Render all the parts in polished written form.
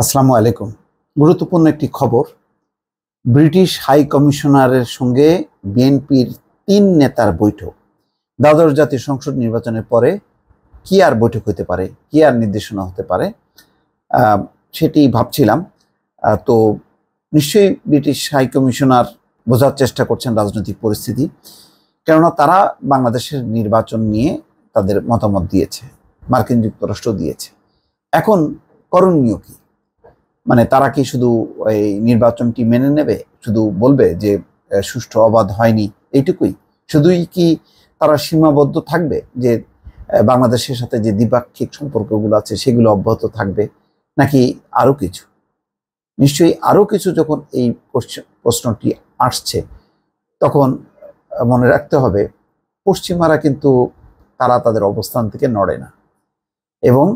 আসসালামু আলাইকুম। গুরুত্বপূর্ণ একটি খবর। ব্রিটিশ হাই কমিশনারের সঙ্গে বিএনপির ৩ নেতার বৈঠক। দ্বাদশ জাতীয় সংসদ নির্বাচনের পরে কি আর বৈঠক হতে পারে, কি আর নির্দেশনা হতে পারে, সেটি ভাবছিলাম। তো নিশ্চয়ই ব্রিটিশ হাই কমিশনার বোঝার চেষ্টা করছেন রাজনৈতিক পরিস্থিতি, কেননা তারা বাংলাদেশের নির্বাচন নিয়ে তাদের মতামত দিয়েছে, মার্কিন যুক্তরাষ্ট্র দিয়েছে। এখন করণীয় কি? মানে তারা কি শুধু এই নির্বাচনটি মেনে নেবে, শুধু বলবে যে সুষ্ঠু অবাধ হয়নি, এইটুকুই? শুধুই কি তারা সীমাবদ্ধ থাকবে যে বাংলাদেশের সাথে যে দ্বিপাক্ষিক সম্পর্কগুলো আছে সেগুলো অব্যাহত থাকবে, নাকি আরো কিছু? নিশ্চয়ই আরো কিছু। যখন এই প্রশ্নটি আসছে তখন মনে রাখতে হবে পশ্চিমারা কিন্তু তারা তাদের অবস্থান থেকে নড়ে না এবং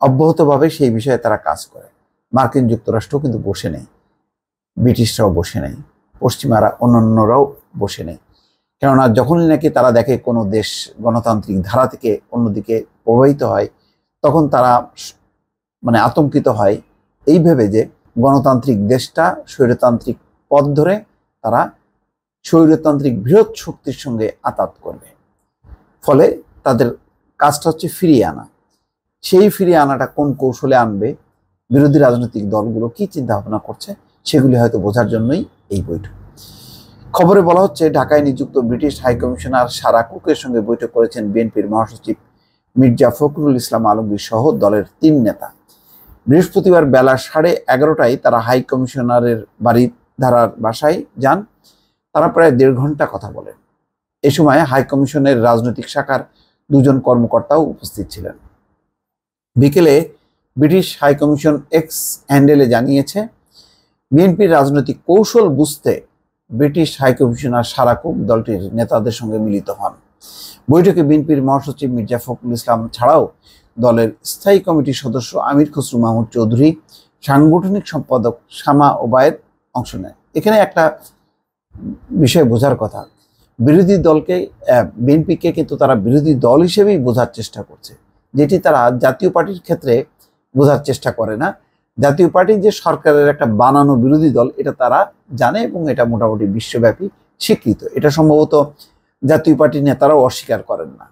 অব্যাহতভাবে সেই বিষয়ে তারা কাজ করে। মার্কিন যুক্তরাষ্ট্র কিন্তু বসে নেই, ব্রিটিশরাও বসে নেই, পশ্চিমারা অন্যান্যরাও বসে নেই। কেননা যখনই নাকি তারা দেখে কোনো দেশ গণতান্ত্রিক ধারা থেকে অন্যদিকে প্রবাহিত হয়, তখন তারা আতঙ্কিত হয় এই ভেবে যে গণতান্ত্রিক দেশটা স্বৈরতান্ত্রিক পথ ধরে তারা স্বৈরতান্ত্রিক বৃহৎ শক্তির সঙ্গে আতাত করবে। ফলে তাদের কাজটা হচ্ছে ফিরিয়ে আনা। সেই ফিরিয়ে আনাটা কোন কৌশলে আনবে, বিরোধী রাজনৈতিক দলগুলো কি চিন্তা ভাবনা করছে, সেগুলি হয়তো বোঝার জন্যই এই বৈঠক। খবরে বলা হচ্ছে ঢাকায় নিযুক্ত ব্রিটিশ হাই কমিশনার সারা কুকের সঙ্গে বৈঠক করেছেন বিএনপির মহাসচিব মির্জা ফখরুল ইসলাম আলমগীর সহ দলের ৩ নেতা। বৃহস্পতিবার বেলা 11:30টায় তারা হাই কমিশনারের বাড়িধারার বাসায় যান। তারা প্রায় 1.5 ঘন্টা কথা বলেন। এ সময় হাই কমিশনের রাজনৈতিক শাখার 2 জন কর্মকর্তাও উপস্থিত ছিলেন। বিকেলে ব্রিটিশ হাই কমিশন এক্স হ্যান্ডেলে জানিয়েছে, বিএনপির রাজনৈতিক কৌশল বুঝতে British high commissioner Sarah Cooke দলটির নেতাদের সঙ্গে মিলিত হন। বৈঠকে বিএনপির মহাসচিব মির্জা ফখরুল ইসলাম ছাড়াও দলের স্থায়ী কমিটির সদস্য আমির খসরু মাহমুদ চৌধুরী, সাংগঠনিক সম্পাদক শামা ওবায়েদ অংশ নেয়। এখানে একটা বিষয় বোঝার কথা, বিরোধী দলকে, বিএনপিকে কিন্তু তারা বিরোধী দল হিসেবেই বোঝার চেষ্টা করছে, যেটি তারা জাতীয় পার্টির ক্ষেত্রে বোঝার চেষ্টা করে না। জাতীয় পার্টি যে সরকারের একটা বানানো বিরোধী দল, এটা তারা জানে এবং এটা মোটামুটি বিশ্বব্যাপী স্বীকৃত। এটা সম্ভবত জাতীয় পার্টির নেতারাও অস্বীকার করেন না।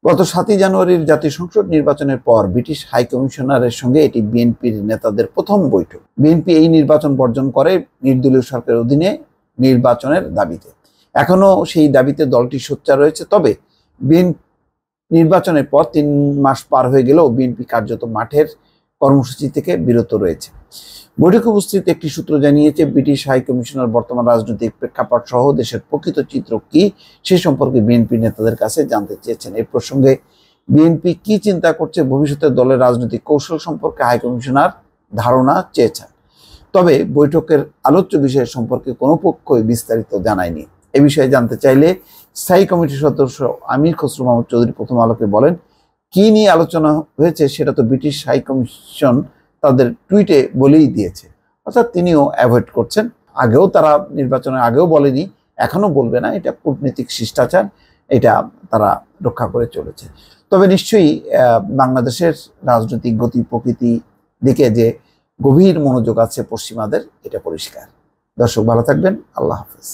গত 7ই জানুয়ারির জাতীয় সংসদ নির্বাচনের পর ব্রিটিশ হাই কমিশনারের সঙ্গে এটি বিএনপির নেতাদের প্রথম বৈঠক। বিএনপি এই নির্বাচন বর্জন করে নির্দলীয় সরকারের অধীনে নির্বাচনের দাবিতে। এখনো সেই দাবিতে দলটি সোচ্চার রয়েছে। তবে নির্বাচনের পর 3 মাস পার হয়ে গেলেও বিএনপি কার্যত মাঠের কর্মসূচি থেকে বিরত রয়েছে। বৈঠকে উপস্থিত একটি সূত্র জানিয়েছে, ব্রিটিশ হাই কমিশনার বর্তমান রাজনৈতিক প্রেক্ষাপট সহ দেশের প্রকৃত চিত্র কি সে সম্পর্কে বিএনপি নেতাদের কাছে জানতে চেয়েছেন। এই প্রসঙ্গে বিএনপি কি চিন্তা করছে, ভবিষ্যতে দলের রাজনৈতিক কৌশল সম্পর্কে হাই কমিশনার ধারণা চেয়েছেন। তবে বৈঠকের আলোচ্য বিষয় সম্পর্কে কোনো পক্ষই বিস্তারিত জানায়নি। এ বিষয়ে জানতে চাইলে স্থায়ী কমিটির সদস্য আমির খসরু মাহমুদ চৌধুরী প্রথম আলোকে বলেন, কি নিয়ে আলোচনা হয়েছে সেটা তো ব্রিটিশ হাই কমিশন তাদের টুইটে বলেই দিয়েছে। অর্থাৎ তিনিও অ্যাভয়েড করছেন। আগেও তারা নির্বাচনের আগেও বলেনি, এখনো বলবে না। এটা কূটনীতিক শিষ্টাচার, এটা তারা রক্ষা করে চলেছে। তবে নিশ্চয়ই বাংলাদেশের রাজনৈতিক গতি প্রকৃতি দিকে যে গভীর মনোযোগ আছে পশ্চিমাদের, এটা পরিষ্কার। দর্শক ভালো থাকবেন। আল্লাহ হাফেজ।